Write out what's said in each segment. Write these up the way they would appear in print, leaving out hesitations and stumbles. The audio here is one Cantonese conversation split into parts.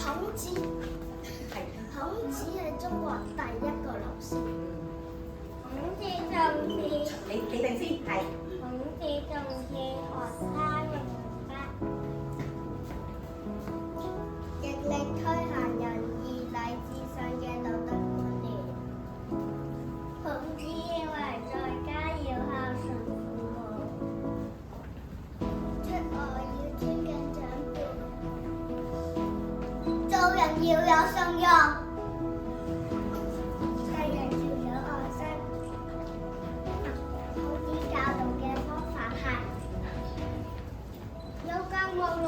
孔子係中國第一個老師。孔子重視你定先係。孔子重視學生嘅文化，極力推行仁義禮智信嘅道德觀念。孔子認為在家要孝順父母，出外要尊敬長輩，做人要有信用，世人要有愛心。孔子教導嘅方法係有教無類，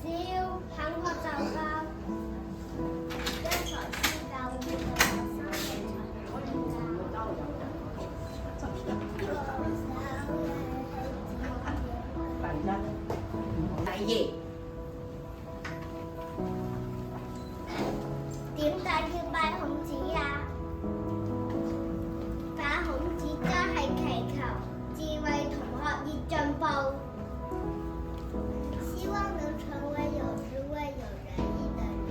只要肯學就教。因材施教會令學生嘅才能增加。第二，點解要拜孔子呀？拜孔子真係祈求智慧同學業進步，希望能成為有智慧、有仁義的人。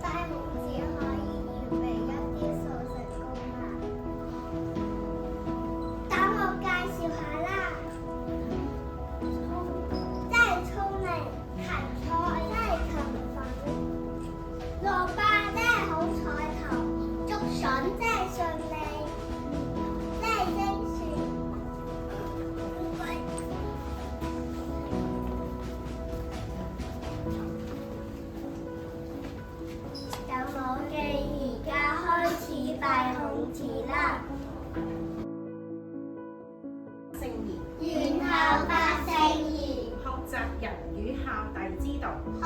拜孔子可以預備一啲素食供物，等我介紹下啦。真係聰明，芹菜真係勤奮，蘿蔔真係好彩頭，竹筍真係順利，真係精算。咁我哋而家開始拜孔子啦。聖言，願效百聖言，學習仁與孝弟之道。學